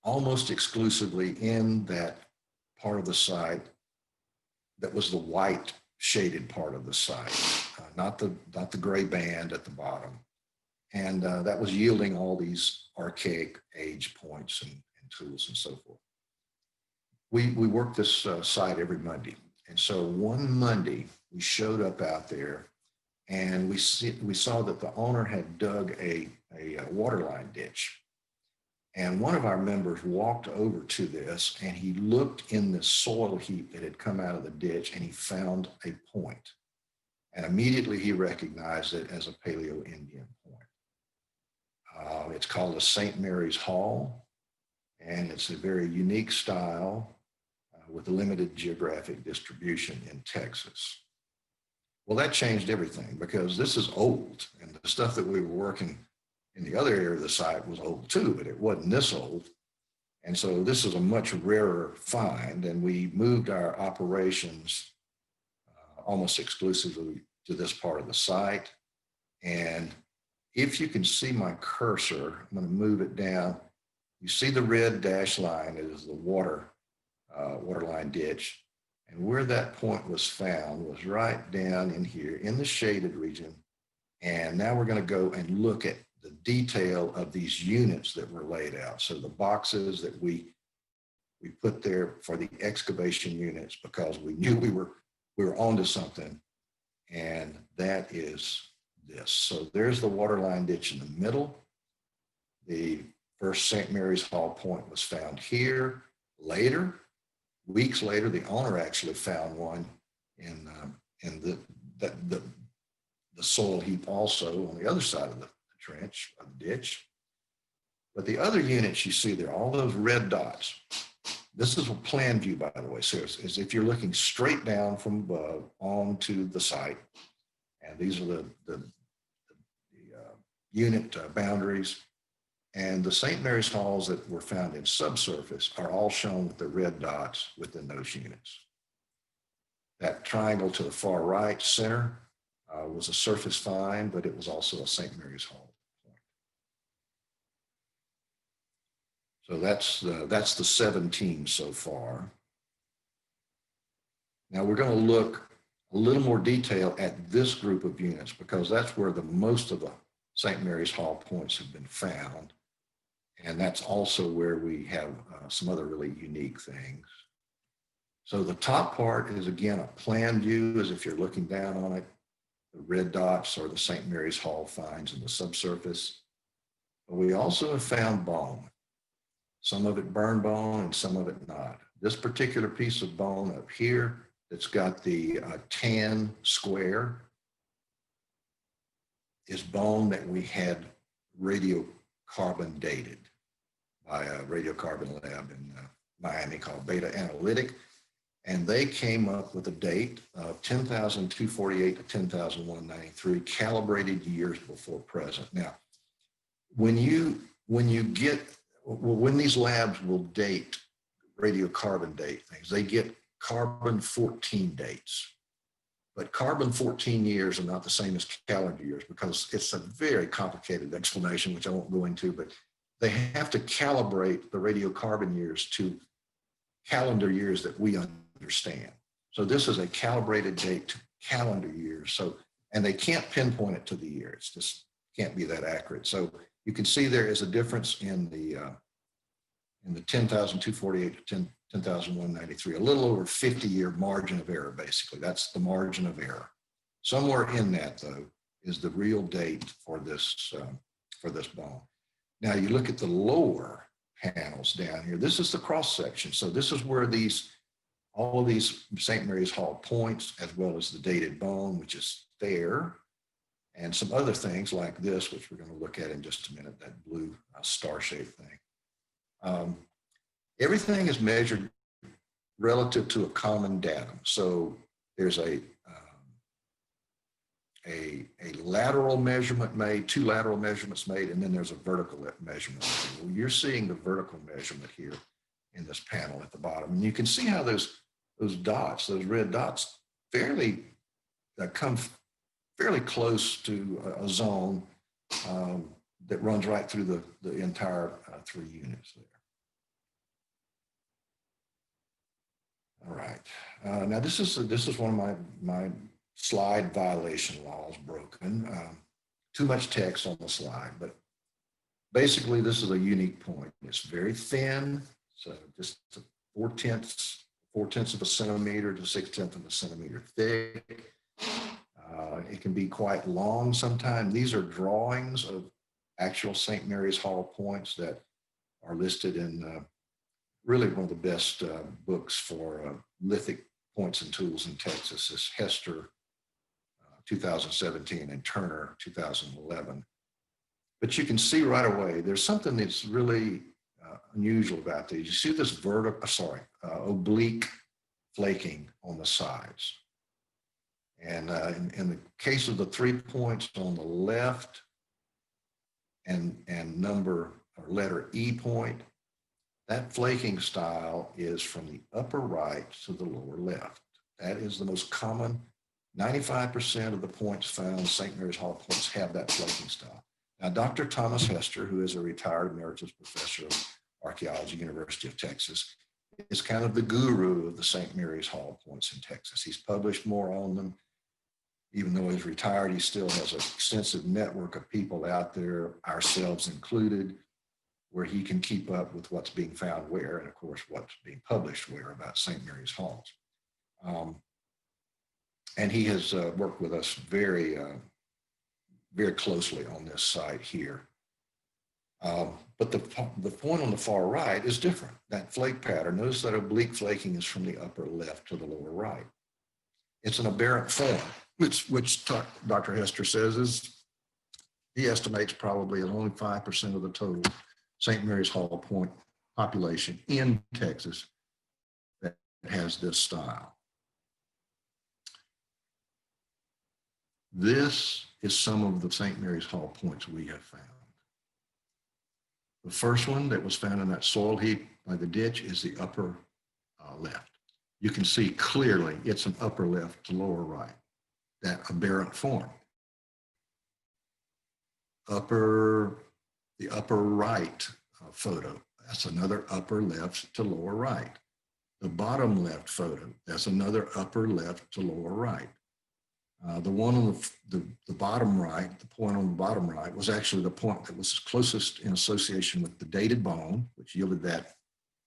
almost exclusively in that part of the site that was the white shaded part of the site, not the gray band at the bottom. And that was yielding all these archaic age points and tools and so forth. We worked this site every Monday. And so one Monday we showed up out there and we saw that the owner had dug a waterline ditch. And one of our members walked over to this and he looked in the soil heap that had come out of the ditch and he found a point. And immediately he recognized it as a Paleoindian point. It's called a St. Mary's Hall, and it's a very unique style with a limited geographic distribution in Texas. Well, that changed everything because this is old, and the stuff that we were working in the other area of the site was old too, but it wasn't this old. And so this is a much rarer find, and we moved our operations almost exclusively to this part of the site. And if you can see my cursor, I'm going to move it down. You see the red dashed line is the waterline ditch. And where that point was found was right down in here in the shaded region. And now we're going to go and look at the detail of these units that were laid out. So the boxes that we put there for the excavation units, because we knew we were onto something. And that is this. So there's the waterline ditch in the middle. The first St. Mary's Hall point was found here. Later, weeks later, the owner actually found one in the soil heap also on the other side of the trench, of the ditch. But the other units you see there, all those red dots, this is a plan view, by the way. So it's if you're looking straight down from above onto the site, and these are the unit boundaries. And the St. Mary's Halls that were found in subsurface are all shown with the red dots within those units. That triangle to the far right center was a surface find, but it was also a St. Mary's Hall point. So that's the 17 so far. Now we're going to look a little more detail at this group of units because that's where the most of the St. Mary's Hall points have been found. And that's also where we have some other really unique things. So the top part is, again, a plan view, as if you're looking down on it. The red dots are the St. Mary's Hall finds in the subsurface. But we also have found bone. Some of it burned bone and some of it not. This particular piece of bone up here that's got the tan square is bone that we had radiocarbon dated by a radiocarbon lab in Miami called Beta Analytic. And they came up with a date of 10,248 to 10,193, calibrated years before present. Now, when these labs will date, radiocarbon date things, they get carbon 14 dates. But carbon 14 years are not the same as calendar years because it's a very complicated explanation, which I won't go into, but they have to calibrate the radiocarbon years to calendar years that we understand. So this is a calibrated date to calendar years. So, and they can't pinpoint it to the year. It's just can't be that accurate. So you can see there is a difference in the 10,248 to 10,193, a little over 50-year margin of error, basically. That's the margin of error. Somewhere in that, though, is the real date for this bone. Now, you look at the lower panels down here. This is the cross section. So this is where all of these St. Mary's Hall points, as well as the dated bone, which is there, and some other things like this, which we're going to look at in just a minute, that blue star-shaped thing. Everything is measured relative to a common datum. So there's a lateral measurement made, two lateral measurements made, and then there's a vertical measurement. Well, you're seeing the vertical measurement here in this panel at the bottom. And you can see how those dots, those red dots, come fairly close to a zone that runs right through the entire 3 units there. All right. Now this is one of my slide violation laws broken. Too much text on the slide, but basically this is a unique point. It's very thin, so just 4/10 of a centimeter to 6/10 of a centimeter thick. It can be quite long sometimes. These are drawings of actual St. Mary's Hall points that are listed in really one of the best books for lithic points and tools in Texas is Hester 2017 and Turner 2011. But you can see right away, there's something that's really unusual about these. You see this oblique flaking on the sides. And in the case of the 3 points on the left and number or letter E point, that flaking style is from the upper right to the lower left. That is the most common. 95% of the points found, St. Mary's Hall points, have that flaking style. Now, Dr. Thomas Hester, who is a retired emeritus professor of archaeology, University of Texas, is kind of the guru of the St. Mary's Hall points in Texas. He's published more on them. Even though he's retired, he still has an extensive network of people out there, ourselves included, where he can keep up with what's being found where, and of course, what's being published where about St. Mary's Halls. And he has worked with us very, very closely on this site here. But the point on the far right is different. That flake pattern, notice that oblique flaking is from the upper left to the lower right. It's an aberrant form, which Dr. Hester says he estimates probably at only 5% of the total St. Mary's Hall point population in Texas that has this style. This is some of the St. Mary's Hall points we have found. The first one that was found in that soil heap by the ditch is the upper left. You can see clearly it's an upper left to lower right, that aberrant form. The upper right photo, that's another upper left to lower right. The bottom left photo, that's another upper left to lower right. The one on the bottom right, the point on the bottom right, was actually the point that was closest in association with the dated bone, which yielded that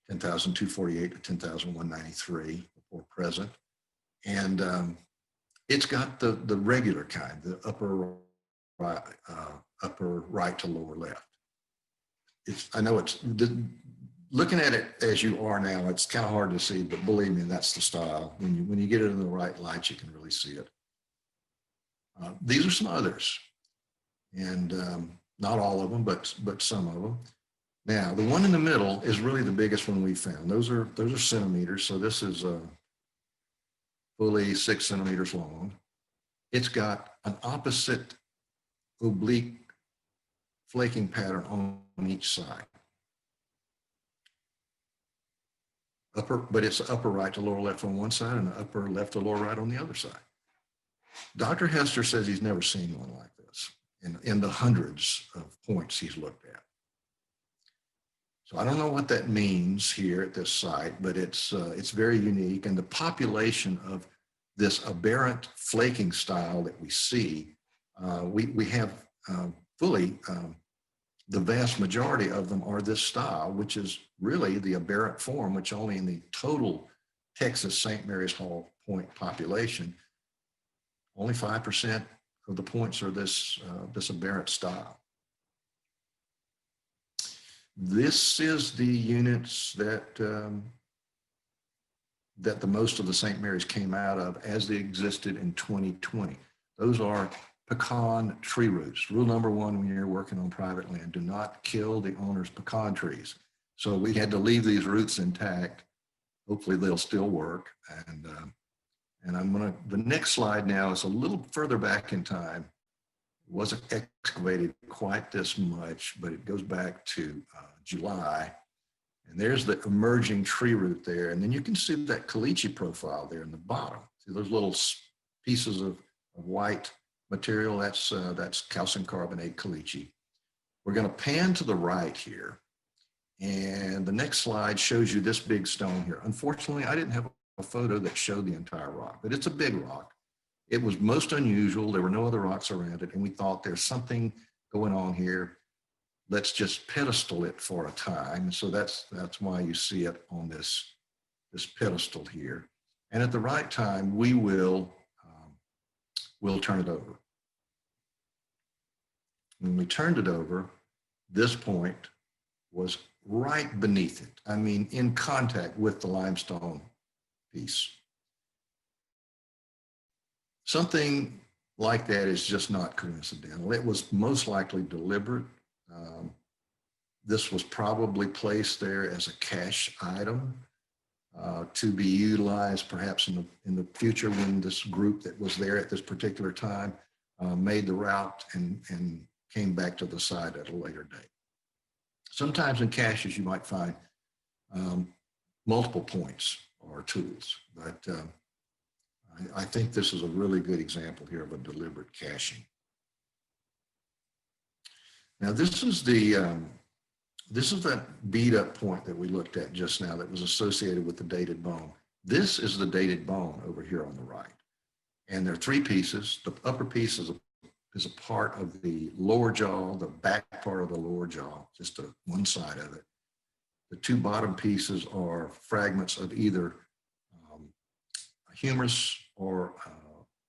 10,248 to 10,193 before present. And it's got the regular kind, the upper right to lower left. I know looking at it as you are now, it's kind of hard to see, but believe me, that's the style. When you get it in the right light, you can really see it. These are some others, and not all of them, but some of them. Now, the one in the middle is really the biggest one we found. Those are centimeters, so this is fully 6 centimeters long. It's got an opposite oblique flaking pattern on each side. But it's upper right to lower left on one side and upper left to lower right on the other side. Dr. Hester says he's never seen one like this in the hundreds of points he's looked at. So I don't know what that means here at this site, but it's very unique. And the population of this aberrant flaking style that we see, we have fully, the vast majority of them are this style, which is really the aberrant form, which only in the total Texas St. Mary's Hall point population, only 5% of the points are this aberrant style. This is the units that the most of the St. Mary's came out of as they existed in 2020. Those are pecan tree roots. Rule number one when you're working on private land, do not kill the owner's pecan trees. So we had to leave these roots intact. Hopefully they'll still work. And the next slide now is a little further back in time. It wasn't excavated quite this much, but it goes back to July. And there's the emerging tree root there. And then you can see that caliche profile there in the bottom. See those little pieces of white material? That's calcium carbonate caliche. We're going to pan to the right here. And the next slide shows you this big stone here. Unfortunately, I didn't have a photo that showed the entire rock, but it's a big rock. It was most unusual. There were no other rocks around it. And we thought there's something going on here. Let's just pedestal it for a time. So that's why you see it on this pedestal here. And at the right time, we'll turn it over. When we turned it over, this point was right beneath it. I mean, in contact with the limestone piece. Something like that is just not coincidental. It was most likely deliberate. This was probably placed there as a cache item to be utilized perhaps in the future when this group that was there at this particular time made the route and came back to the site at a later date. Sometimes in caches you might find multiple points or tools, but I think this is a really good example here of a deliberate caching. Now this is that beat up point that we looked at just now that was associated with the dated bone. This is the dated bone over here on the right. And there are three pieces. The upper piece is a part of the lower jaw, the back part of the lower jaw, just one side of it. The two bottom pieces are fragments of either a humerus or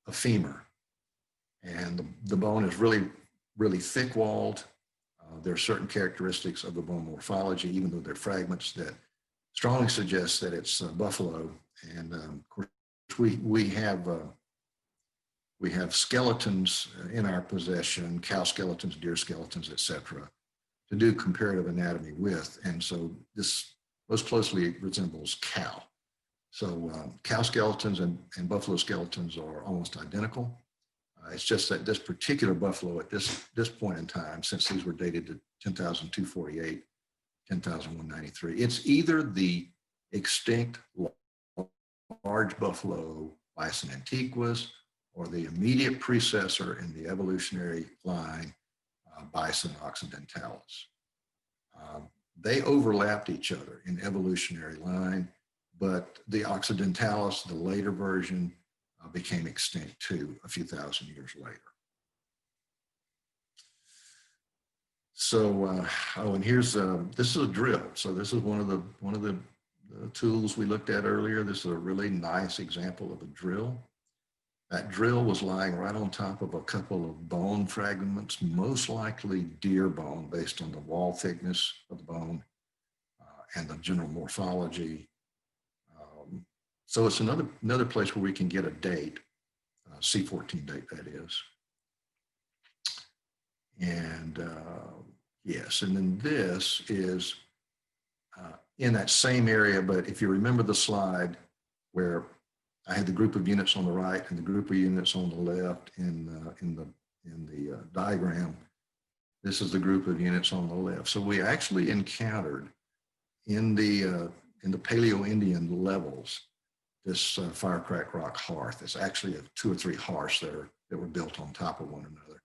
a femur. And the bone is really, really thick walled. There are certain characteristics of the bone morphology, even though they're fragments, that strongly suggest that it's buffalo. And of course, we have skeletons in our possession, cow skeletons, deer skeletons, etc., to do comparative anatomy with. And so this most closely resembles cow. So cow skeletons and buffalo skeletons are almost identical. It's just that this particular buffalo at this point in time, since these were dated to 10,248, 10,193, it's either the extinct large buffalo Bison antiquus or the immediate predecessor in the evolutionary line, Bison occidentalis. They overlapped each other in evolutionary line, but the occidentalis, the later version, became extinct too a few thousand years later. So, and here's this is a drill. So this is one of the tools we looked at earlier. This is a really nice example of a drill. That drill was lying right on top of a couple of bone fragments, most likely deer bone, based on the wall thickness of the bone and the general morphology. So it's another place where we can get a date, C14 date that is. And yes, and then this is in that same area, but if you remember the slide where I had the group of units on the right and the group of units on the left in the diagram, this is the group of units on the left. So we actually encountered in the Paleoindian levels this fire crack rock hearth. It's actually 2 or 3 hearths that were built on top of one another.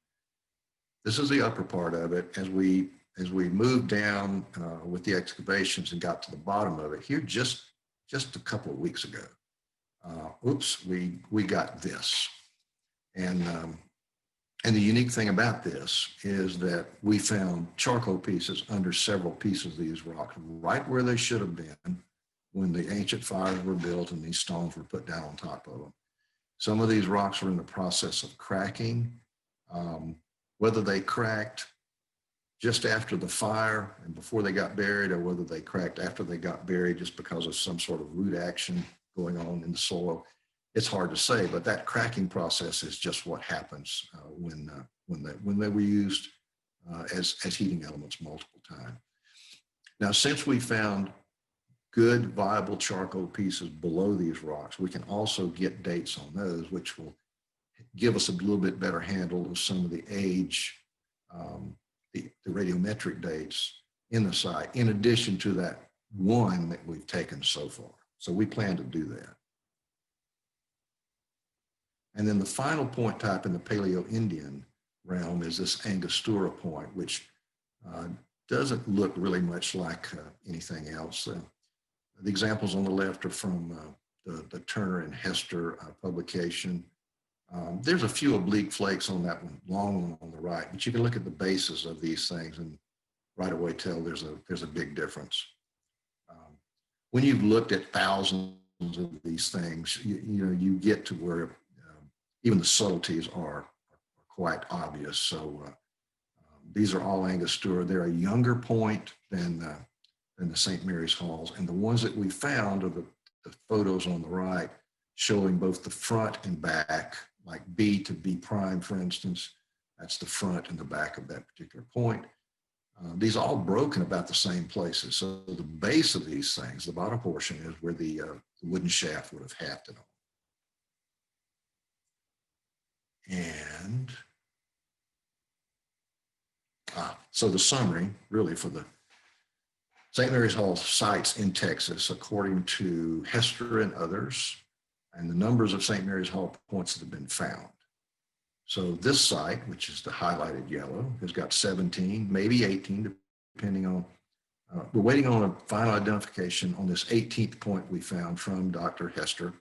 This is the upper part of it. As we moved down with the excavations and got to the bottom of it here just a couple of weeks ago, we got this. And the unique thing about this is that we found charcoal pieces under several pieces of these rocks, right where they should have been when the ancient fires were built and these stones were put down on top of them. Some of these rocks were in the process of cracking. Whether they cracked just after the fire and before they got buried, or whether they cracked after they got buried just because of some sort of root action going on in the soil, it's hard to say. But that cracking process is just what happens when they were used as heating elements multiple times. Now, since we found good viable charcoal pieces below these rocks, we can also get dates on those, which will give us a little bit better handle of some of the age, the radiometric dates in the site, in addition to that one that we've taken so far. So we plan to do that. And then the final point type in the Paleoindian realm is this Angostura point, which doesn't look really much like anything else. The examples on the left are from the Turner and Hester publication. There's a few oblique flakes on that one, long one on the right, but you can look at the bases of these things and right away tell there's a big difference. When you've looked at thousands of these things, you get to where even the subtleties are quite obvious. So these are all Angostura. They're a younger point than the St. Mary's Halls. And the ones that we found are the photos on the right showing both the front and back, like B to B prime, for instance. That's the front and the back of that particular point. These are all broken about the same places. So the base of these things, the bottom portion, is where the wooden shaft would have happened on. And so the summary, really, for the St. Mary's Hall sites in Texas, according to Hester and others, and the numbers of St. Mary's Hall points that have been found. So this site, which is the highlighted yellow, has got 17, maybe 18, depending on, we're waiting on a final identification on this 18th point we found from Dr. Hester.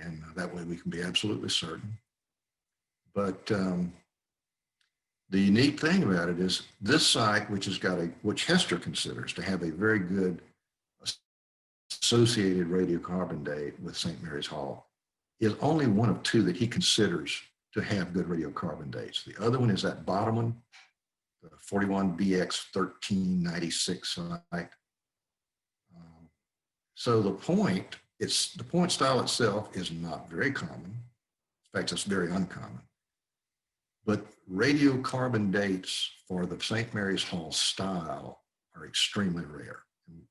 And that way we can be absolutely certain. But the unique thing about it is this site, which has got which Hester considers to have a very good associated radiocarbon date with St. Mary's Hall, is only one of two that he considers to have good radiocarbon dates. The other one is that bottom one, the 41BX1396 site. So the point style itself is not very common. In fact, it's very uncommon. But radiocarbon dates for the St. Mary's Hall style are extremely rare.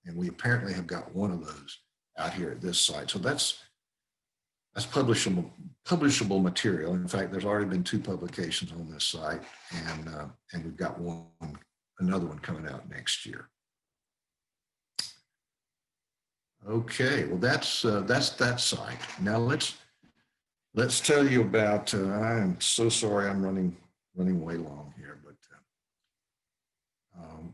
And we apparently have got one of those out here at this site. So that's publishable material. In fact, there's already been 2 publications on this site, and we've got another one coming out next year. Okay, well that's that site. Now let's tell you about. I'm so sorry, I'm running way long here, but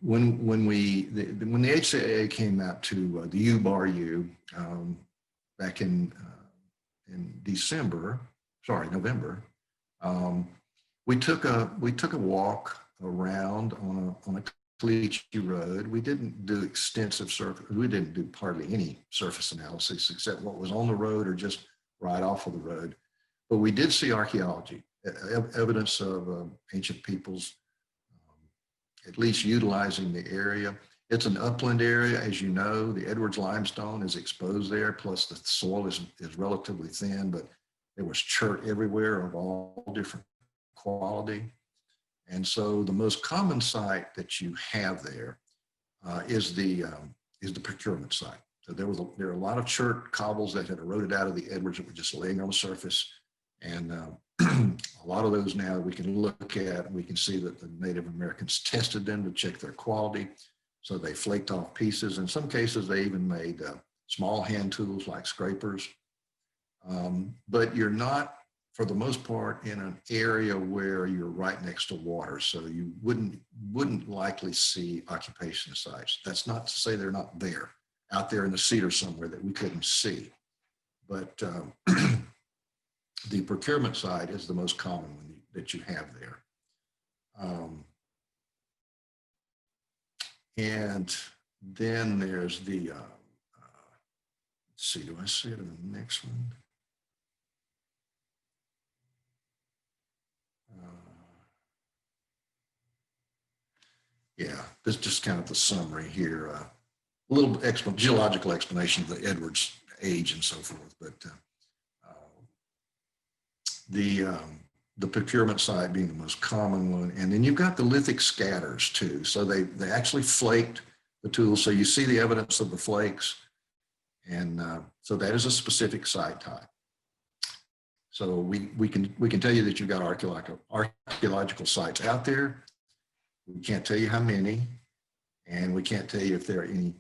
when the HCAA came out to the UBarU back in November, we took a walk around on a Caliche road. We didn't do extensive surface. We didn't do hardly any surface analysis except what was on the road or just right off of the road. But we did see archaeology, evidence of ancient peoples, at least utilizing the area. It's an upland area, as you know. The Edwards limestone is exposed there, plus the soil is relatively thin, but there was chert everywhere of all different quality. And so the most common site that you have there is the procurement site. So there are a lot of chert cobbles that had eroded out of the Edwards that were just laying on the surface. And a lot of those now we can look at, and we can see that the Native Americans tested them to check their quality. So they flaked off pieces. In some cases, they even made small hand tools like scrapers. But you're not, for the most part, in an area where you're right next to water. So you wouldn't likely see occupation sites. That's not to say they're not there, out there in the cedar somewhere that we couldn't see. But the procurement site is the most common one that you have there. And then there's the, let's see, do I see it in the next one? Yeah, this is just kind of the summary here. A little geological explanation of the Edwards age and so forth, but the procurement site being the most common one. And then you've got the lithic scatters too. So they actually flaked the tools. So you see the evidence of the flakes. And so that is a specific site type. So we can tell you that you've got archaeological sites out there. We can't tell you how many, and we can't tell you if there are any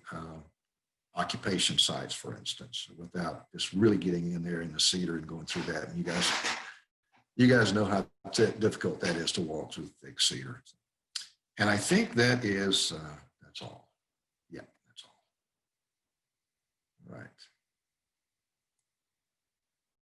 occupation sites, for instance, without just really getting in there in the cedar and going through that. And you guys know how difficult that is to walk through thick cedar. And I think that's all.